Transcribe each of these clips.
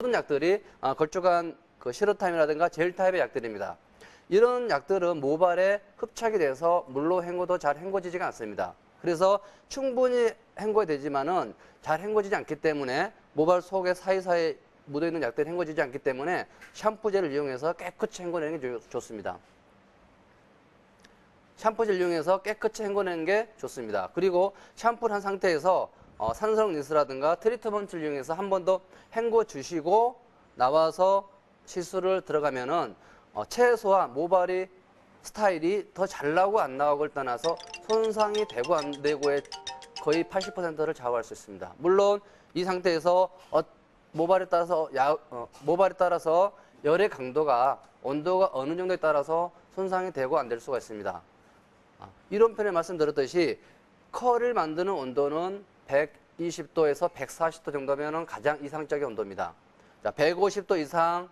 모든 약들이 걸쭉한 그 시로타임이라든가 젤 타입의 약들입니다. 이런 약들은 모발에 흡착이 돼서 물로 헹궈도 잘 헹궈지지가 않습니다. 그래서 충분히 헹궈야 되지만은 잘 헹궈지지 않기 때문에 모발 속에 사이사이 묻어있는 약들이 헹궈지지 않기 때문에 샴푸젤을 이용해서 깨끗이 헹궈내는 게 좋습니다. 샴푸젤 이용해서 깨끗이 헹궈내는 게 좋습니다. 그리고 샴푸를 한 상태에서 산성 린스라든가 트리트먼트를 이용해서 한 번 더 헹궈 주시고 나와서 시술을 들어가면은 최소한 모발이 스타일이 더 잘 나오고 안 나오고를 떠나서 손상이 되고 안 되고의 거의 80%를 좌우할 수 있습니다. 물론 이 상태에서 모발에 따라서 열의 강도가 온도가 어느 정도에 따라서 손상이 되고 안 될 수가 있습니다. 이런 편에 말씀드렸듯이 컬을 만드는 온도는 120도에서 140도 정도면 가장 이상적인 온도입니다. 자, 150도 이상,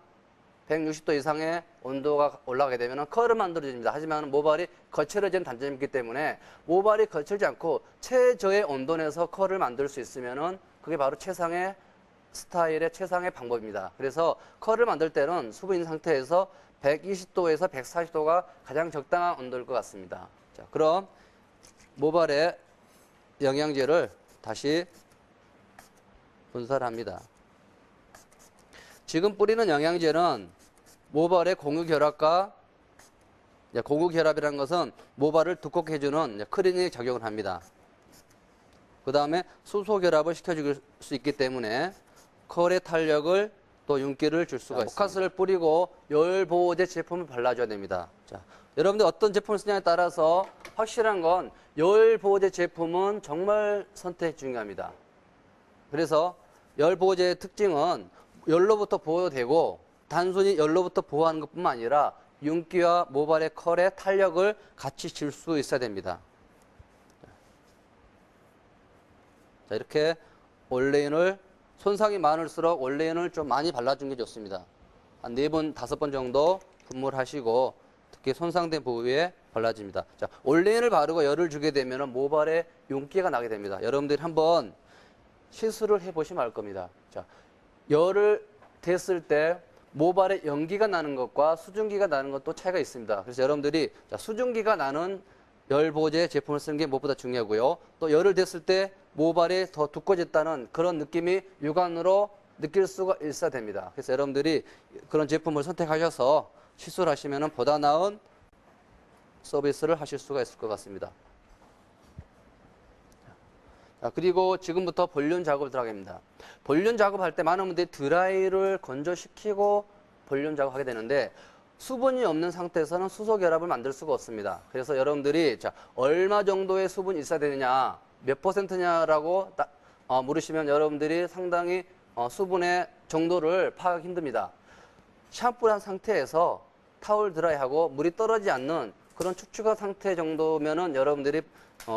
160도 이상의 온도가 올라가게 되면 컬을 만들어집니다. 하지만 모발이 거칠어지는 단점이 있기 때문에 모발이 거칠지 않고 최저의 온도 내에서 컬을 만들 수 있으면 그게 바로 최상의 스타일의 최상의 방법입니다. 그래서 컬을 만들 때는 수분 있는 상태에서 120도에서 140도가 가장 적당한 온도일 것 같습니다. 자, 그럼 모발에 영양제를 다시 분사를 합니다. 지금 뿌리는 영양제는 모발의 공유결합과 공유결합이라는 것은 모발을 두껍게 해주는 크리닝 작용을 합니다. 그 다음에 수소결합을 시켜줄 수 있기 때문에 컬의 탄력을 또 윤기를 줄 수가 있습니다. 모카스를 뿌리고 열보호제 제품을 발라줘야 됩니다. 자, 여러분들 어떤 제품을 쓰냐에 따라서 확실한 건 열보호제 제품은 정말 선택이 중요합니다. 그래서 열보호제의 특징은 열로부터 보호되고 단순히 열로부터 보호하는 것뿐만 아니라 윤기와 모발의 컬의 탄력을 같이 줄 수 있어야 됩니다. 자, 이렇게 올레인을 손상이 많을수록 올레인을 좀 많이 발라주는 게 좋습니다. 한 4번, 5번 정도 분무하시고 특히 손상된 부위에 발라줍니다. 자, 올레인을 바르고 열을 주게 되면 모발에 윤기가 나게 됩니다. 여러분들이 한번 시술을 해보시면 알 겁니다. 자, 열을 댔을 때 모발에 연기가 나는 것과 수증기가 나는 것도 차이가 있습니다. 그래서 여러분들이 수증기가 나는 열보호제 제품을 쓰는 게 무엇보다 중요하고요. 또 열을 댔을 때 모발이 더 두꺼워졌다는 그런 느낌이 육안으로 느낄 수가 있어야 됩니다. 그래서 여러분들이 그런 제품을 선택하셔서 시술하시면 보다 나은 서비스를 하실 수가 있을 것 같습니다. 자, 그리고 지금부터 볼륨 작업을 들어가겠습니다. 볼륨 작업할 때 많은 분들이 드라이를 건조시키고 볼륨 작업하게 되는데 수분이 없는 상태에서는 수소 결합을 만들 수가 없습니다. 그래서 여러분들이 자, 얼마 정도의 수분이 있어야 되느냐, 몇 %냐라고 물으시면 여러분들이 상당히 수분의 정도를 파악하기 힘듭니다. 샴푸를 한 상태에서 타월 드라이하고 물이 떨어지지 않는 그런 축축한 상태 정도면은 여러분들이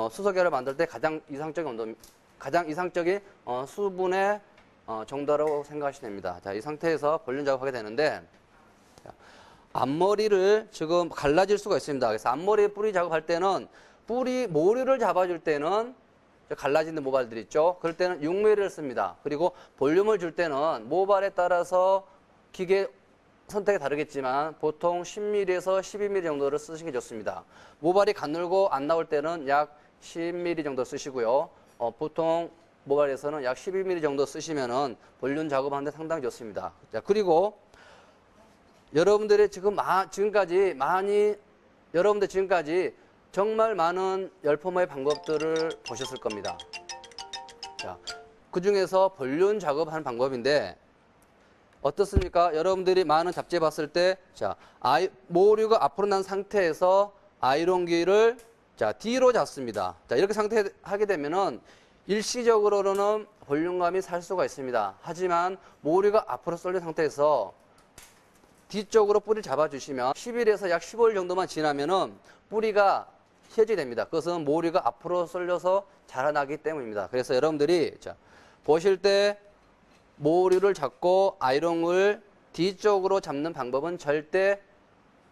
수소 결합을 만들 때 가장 이상적인 수분의 정도라고 생각하시면 됩니다. 자, 이 상태에서 볼륨 작업하게 되는데 자, 앞머리를 지금 갈라질 수가 있습니다. 그래서 앞머리 뿌리 작업할 때는 뿌리 모류를 잡아줄 때는 갈라지는 모발들 있죠. 그럴 때는 6mm를 씁니다. 그리고 볼륨을 줄 때는 모발에 따라서 기계 선택이 다르겠지만 보통 10mm에서 12mm 정도를 쓰시는 게 좋습니다. 모발이 가늘고 안 나올 때는 약 10mm 정도 쓰시고요. 보통 모발에서는 약 12mm 정도 쓰시면은 볼륨 작업하는데 상당히 좋습니다. 자, 그리고 여러분들이 지금까지 정말 많은 열포모의 방법들을 보셨을 겁니다. 자, 그 중에서 볼륨 작업하는 방법인데 어떻습니까? 여러분들이 많은 잡지에 봤을 때, 자, 모류가 앞으로 난 상태에서 아이롱기를 자, 뒤로 잡습니다. 자, 이렇게 하게 되면은 일시적으로는 볼륨감이 살 수가 있습니다. 하지만 모류가 앞으로 쏠린 상태에서 뒤쪽으로 뿌리를 잡아주시면 10일에서 약 15일 정도만 지나면은 뿌리가 해지게 됩니다. 그것은 모류가 앞으로 쏠려서 자라나기 때문입니다. 그래서 여러분들이 자, 보실 때 모류를 잡고 아이롱을 뒤쪽으로 잡는 방법은 절대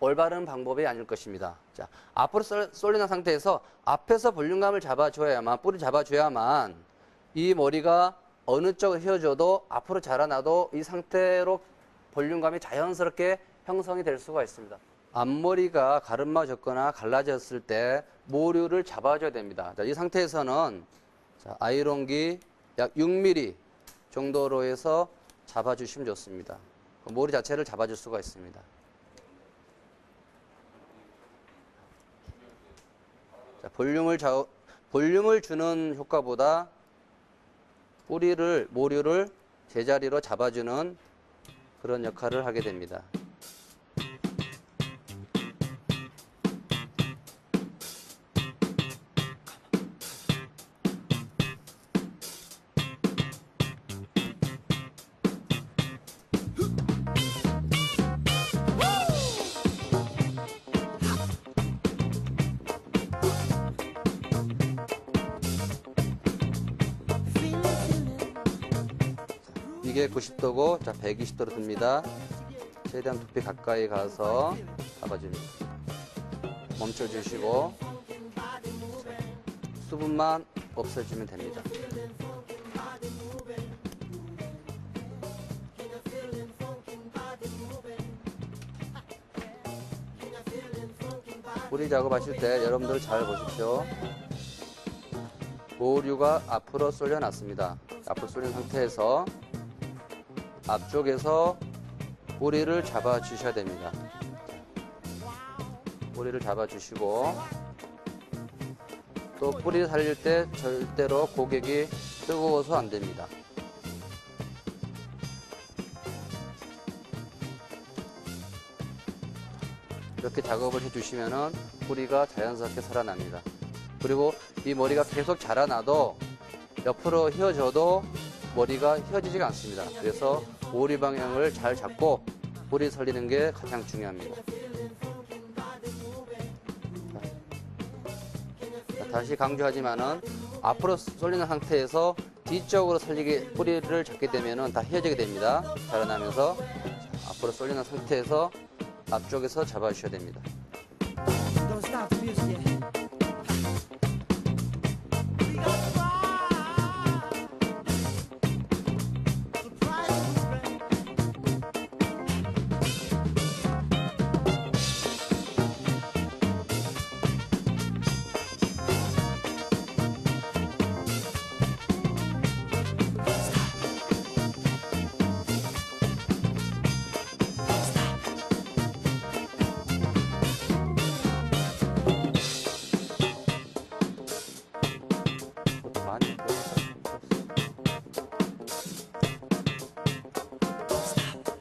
올바른 방법이 아닐 것입니다. 자, 앞으로 쏠리는 상태에서 앞에서 볼륨감을 잡아줘야만, 뿌리 잡아줘야만 이 머리가 어느 쪽을 휘어줘도 앞으로 자라나도 이 상태로 볼륨감이 자연스럽게 형성이 될 수가 있습니다. 앞머리가 가르마졌거나 갈라졌을 때 모류를 잡아줘야 됩니다. 자, 이 상태에서는 자, 아이롱기 약 6mm 정도로 해서 잡아주시면 좋습니다. 모리 자체를 잡아줄 수가 있습니다. 자, 볼륨을 주는 효과보다 모류를 제자리로 잡아주는 그런 역할을 하게 됩니다. 이게 90도고, 자, 120도로 듭니다. 최대한 두피 가까이 가서 잡아줍니다. 멈춰주시고, 수분만 없애주면 됩니다. 뿌리 작업하실 때 여러분들 잘 보십시오. 모류가 앞으로 쏠려놨습니다. 앞으로 쏠린 상태에서 앞쪽에서 뿌리를 잡아주셔야 됩니다. 뿌리를 잡아주시고 또 뿌리를 살릴 때 절대로 고객이 뜨거워서 안 됩니다. 이렇게 작업을 해주시면 뿌리가 자연스럽게 살아납니다. 그리고 이 머리가 계속 자라나도 옆으로 휘어져도 머리가 휘어지지가 않습니다. 그래서 모리 방향을 잘 잡고 뿌리 살리는 게 가장 중요합니다. 자, 다시 강조하지만은 앞으로 쏠리는 상태에서 뒤쪽으로 뿌리를 잡게 되면은 다 휘어지게 됩니다. 자라나면서 앞으로 쏠리는 상태에서 앞쪽에서 잡아주셔야 됩니다.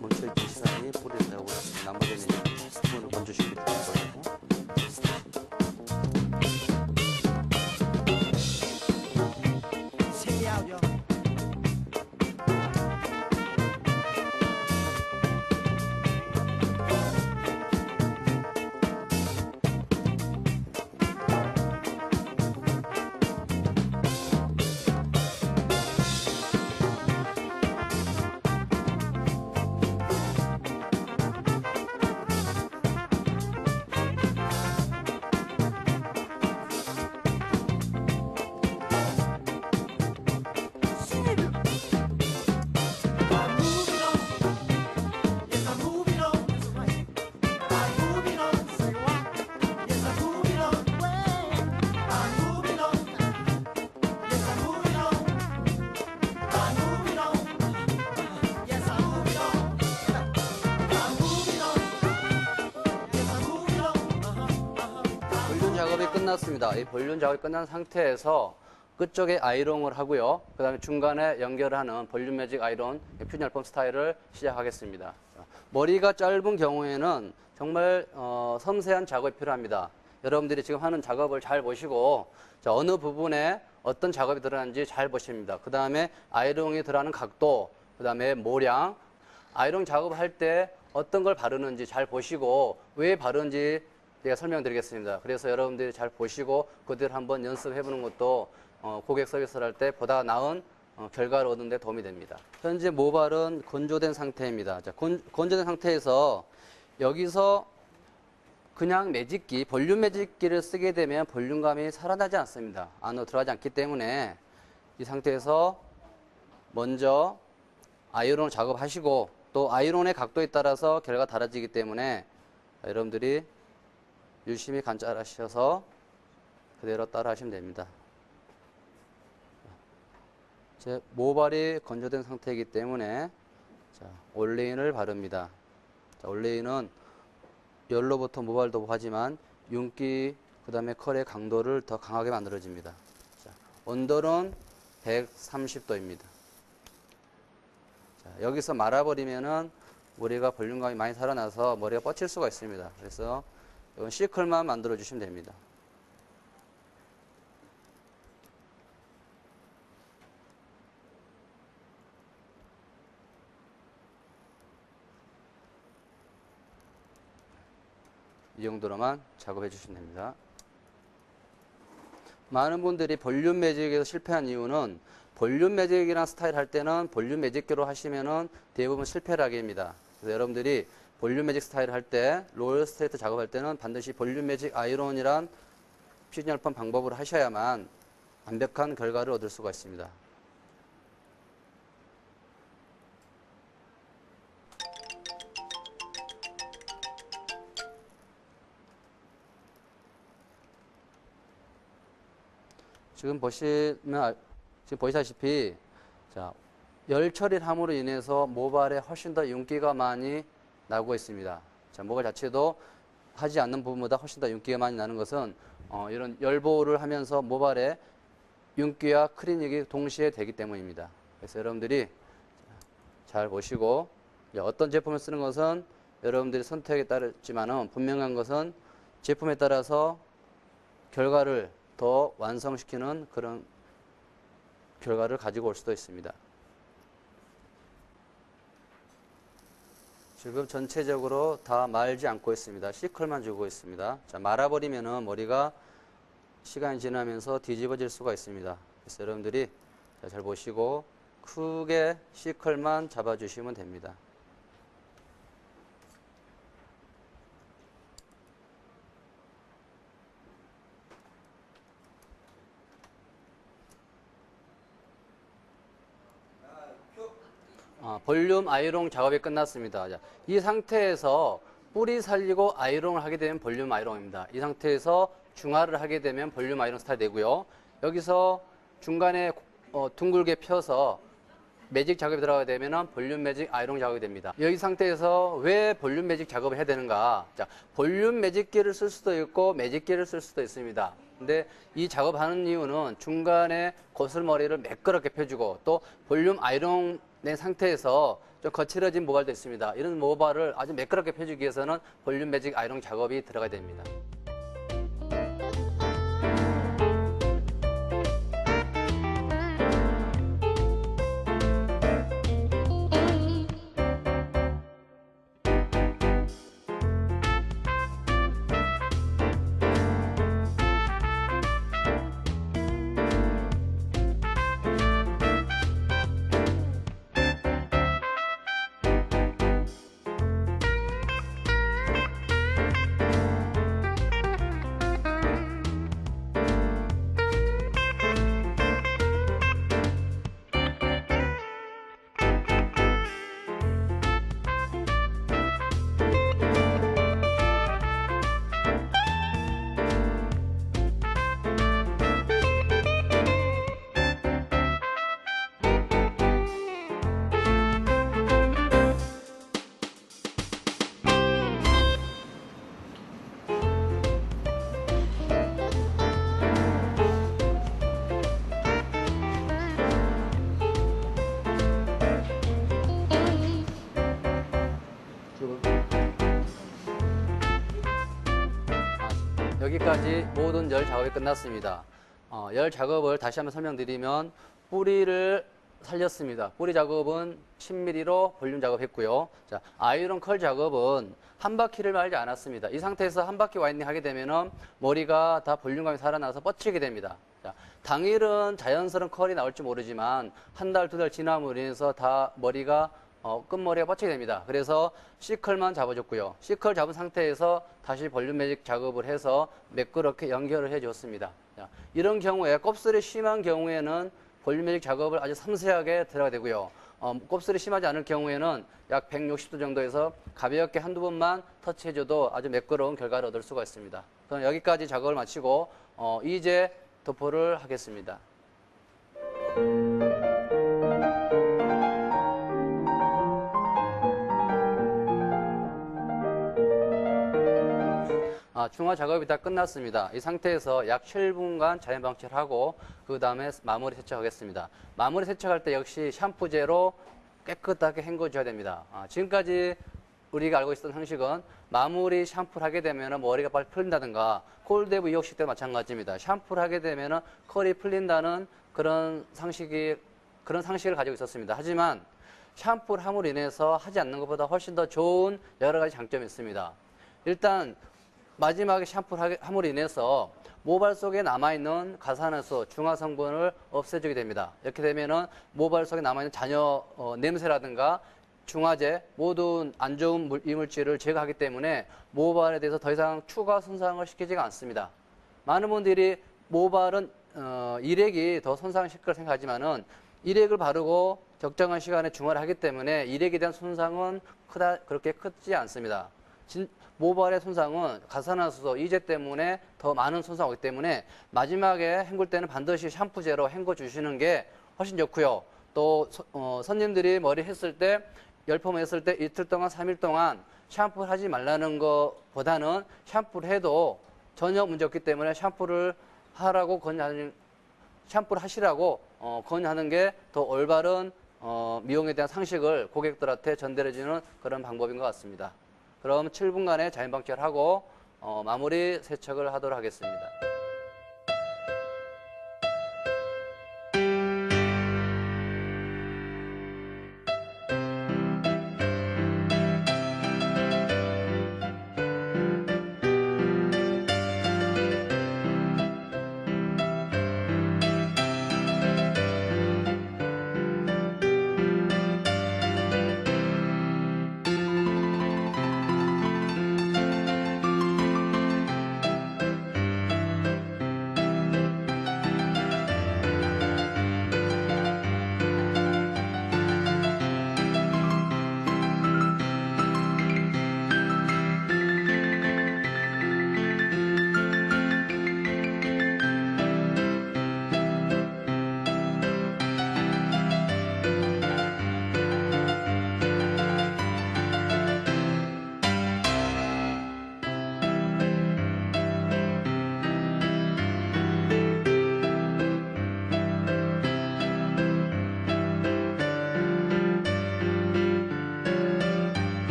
멈춰있는 시간이 뿌리를 내고 나머지는 수분을 건조시키게 되는 거고. 작업이 끝났습니다. 이 볼륨 작업이 끝난 상태에서 끝쪽에 아이롱을 하고요. 그 다음에 중간에 연결하는 볼륨 매직 아이론 퓨전 앨범 스타일을 시작하겠습니다. 머리가 짧은 경우에는 정말 섬세한 작업이 필요합니다. 여러분들이 지금 하는 작업을 잘 보시고 자, 어느 부분에 어떤 작업이 들어가는지 잘 보십니다. 그 다음에 아이롱이 들어가는 각도, 그 다음에 모량, 아이롱 작업할 때 어떤 걸 바르는지 잘 보시고 왜 바르는지 제가 설명드리겠습니다. 그래서 여러분들이 잘 보시고 그대로 한번 연습해보는 것도 고객 서비스를 할 때 보다 나은 결과를 얻는 데 도움이 됩니다. 현재 모발은 건조된 상태입니다. 자, 건조된 상태에서 여기서 그냥 매직기, 볼륨 매직기를 쓰게 되면 볼륨감이 살아나지 않습니다. 안으로 들어가지 않기 때문에 이 상태에서 먼저 아이론 작업하시고 또 아이론의 각도에 따라서 결과가 달라지기 때문에 여러분들이 유심히 관찰하셔서 그대로 따라 하시면 됩니다. 제 모발이 건조된 상태이기 때문에 자, 올레인을 바릅니다. 자, 올레인은 열로부터 모발도 하지만 윤기 그 다음에 컬의 강도를 더 강하게 만들어집니다. 자, 온도는 130도입니다. 자, 여기서 말아버리면은 머리가 볼륨감이 많이 살아나서 머리가 뻗칠 수가 있습니다. 그래서 이건 C컬만 만들어 주시면 됩니다. 이 정도로만 작업해 주시면 됩니다. 많은 분들이 볼륨 매직에서 실패한 이유는 볼륨 매직이라는 스타일 할 때는 볼륨 매직기로 하시면은 대부분 실패를 하게 됩니다. 그래서 여러분들이 볼륨 매직 스타일 할 때 로열 스트레이트 작업할 때는 반드시 볼륨 매직 아이론이란 피지널펌 방법으로 하셔야만 완벽한 결과를 얻을 수가 있습니다. 지금 보시다시피 자, 열 처리를 함으로 인해서 모발에 훨씬 더 윤기가 많이 나고 있습니다. 자, 모발 자체도 하지 않는 부분보다 훨씬 더 윤기가 많이 나는 것은 이런 열보호를 하면서 모발에 윤기와 클리닉이 동시에 되기 때문입니다. 그래서 여러분들이 잘 보시고 어떤 제품을 쓰는 것은 여러분들이 선택에 따르지만은 분명한 것은 제품에 따라서 결과를 더 완성시키는 그런 결과를 가지고 올 수도 있습니다. 지금 전체적으로 다 말지 않고 있습니다. C컬만 주고 있습니다. 자, 말아버리면은 머리가 시간이 지나면서 뒤집어질 수가 있습니다. 그래서 여러분들이 잘 보시고 크게 C컬만 잡아주시면 됩니다. 볼륨 아이롱 작업이 끝났습니다. 자, 이 상태에서 뿌리 살리고 아이롱을 하게 되면 볼륨 아이롱입니다. 이 상태에서 중화를 하게 되면 볼륨 아이롱 스타일 되고요. 여기서 중간에 둥글게 펴서 매직 작업이 들어가게 되면 볼륨 매직 아이롱 작업이 됩니다. 여기 상태에서 왜 볼륨 매직 작업을 해야 되는가? 자, 볼륨 매직기를 쓸 수도 있고 매직기를 쓸 수도 있습니다. 근데 이 작업하는 이유는 중간에 고슬머리를 매끄럽게 펴주고 또 볼륨 아이롱 낸 상태에서 좀 거칠어진 모발도 있습니다. 이런 모발을 아주 매끄럽게 펴주기 위해서는 볼륨 매직 아이롱 작업이 들어가야 됩니다. 여기까지 모든 열 작업이 끝났습니다. 열 작업을 다시 한번 설명드리면 뿌리를 살렸습니다. 뿌리 작업은 10mm로 볼륨 작업했고요. 자, 아이론 컬 작업은 한 바퀴를 말지 않았습니다. 이 상태에서 한 바퀴 와인딩 하게 되면은 머리가 다 볼륨감이 살아나서 뻗치게 됩니다. 자, 당일은 자연스러운 컬이 나올지 모르지만 한 달, 두 달 지남으로 인해서 다 머리가 끝머리가 뻗치게 됩니다. 그래서 C컬만 잡아줬고요. C컬 잡은 상태에서 다시 볼륨 매직 작업을 해서 매끄럽게 연결을 해줬습니다. 자, 이런 경우에 곱슬이 심한 경우에는 볼륨 매직 작업을 아주 섬세하게 들어가야 되고요. 곱슬이 심하지 않을 경우에는 약 160도 정도에서 가볍게 한두 번만 터치해줘도 아주 매끄러운 결과를 얻을 수가 있습니다. 그럼 여기까지 작업을 마치고 이제 도포를 하겠습니다. 중화 작업이 다 끝났습니다. 이 상태에서 약 7분간 자연 방치를 하고 그 다음에 마무리 세척하겠습니다. 마무리 세척할 때 역시 샴푸제로 깨끗하게 헹궈줘야 됩니다. 지금까지 우리가 알고 있었던 형식은 마무리 샴푸를 하게 되면 머리가 빨리 풀린다든가 콜드웨이브 이욕식 때도 마찬가지입니다. 샴푸를 하게 되면 컬이 풀린다는 그런 상식을 가지고 있었습니다. 하지만 샴푸를 함으로 인해서 하지 않는 것보다 훨씬 더 좋은 여러 가지 장점이 있습니다. 일단 마지막에 샴푸를 함으로 인해서 모발 속에 남아있는 가산화수, 중화 성분을 없애주게 됩니다. 이렇게 되면은 모발 속에 남아있는 잔여 냄새라든가 중화제 모든 안 좋은 이물질을 제거하기 때문에 모발에 대해서 더 이상 추가 손상을 시키지가 않습니다. 많은 분들이 모발은 일액이 더 손상시킬 걸 생각하지만은 일액을 바르고 적정한 시간에 중화를 하기 때문에 일액에 대한 손상은 그렇게 크지 않습니다. 모발의 손상은 가산화수소, 이제 때문에 더 많은 손상이 오기 때문에 마지막에 헹굴 때는 반드시 샴푸제로 헹궈 주시는 게 훨씬 좋고요. 또 손님들이 머리 했을 때 열펌 했을 때 이틀 동안 3일 동안 샴푸를 하지 말라는 것보다는 샴푸를 해도 전혀 문제 없기 때문에 샴푸를 하시라고 권유하는 게 더 올바른 미용에 대한 상식을 고객들한테 전달해주는 그런 방법인 것 같습니다. 그럼 7분간의 자연 방치를 하고 마무리 세척을 하도록 하겠습니다.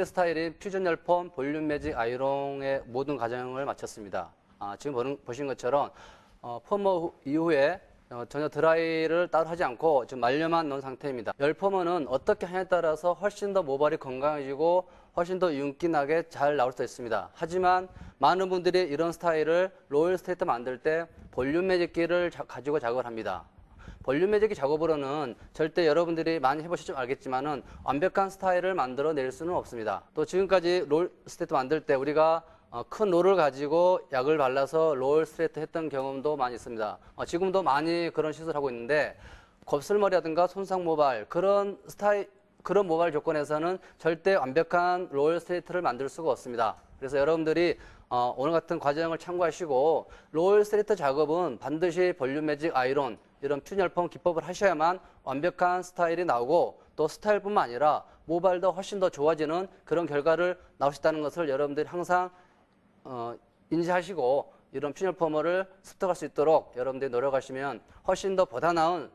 오늘의 스타일인 퓨전 열펌 볼륨 매직 아이롱의 모든 과정을 마쳤습니다. 지금 보신 것처럼 펌머 이후에 전혀 드라이를 따로 하지 않고 지금 말려만 놓은 상태입니다. 열펌은 어떻게 하냐에 따라서 훨씬 더 모발이 건강해지고 훨씬 더 윤기나게 잘 나올 수 있습니다. 하지만 많은 분들이 이런 스타일을 로열 스트레이트 만들 때 볼륨 매직기를 가지고 작업을 합니다. 볼륨 매직기 작업으로는 절대 여러분들이 많이 해보시면 알겠지만은 완벽한 스타일을 만들어낼 수는 없습니다. 또 지금까지 롤 스트레이트 만들 때 우리가 큰 롤을 가지고 약을 발라서 롤 스트레이트 했던 경험도 많이 있습니다. 지금도 많이 그런 시술을 하고 있는데 곱슬머리라든가 손상 모발 그런 모발 조건에서는 절대 완벽한 롤 스트레이트를 만들 수가 없습니다. 그래서 여러분들이 오늘 같은 과정을 참고하시고 롤 스트레이트 작업은 반드시 볼륨 매직 아이론 이런 퓨전 기법을 하셔야만 완벽한 스타일이 나오고 또 스타일뿐만 아니라 모발도 훨씬 더 좋아지는 그런 결과를 나올 수 있다는 것을 여러분들이 항상 인지하시고 이런 퓨전 펌을 습득할 수 있도록 여러분들이 노력하시면 훨씬 더 보다 나은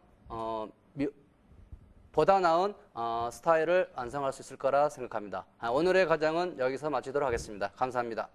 스타일을 완성할 수 있을 거라 생각합니다. 오늘의 과정은 여기서 마치도록 하겠습니다. 감사합니다.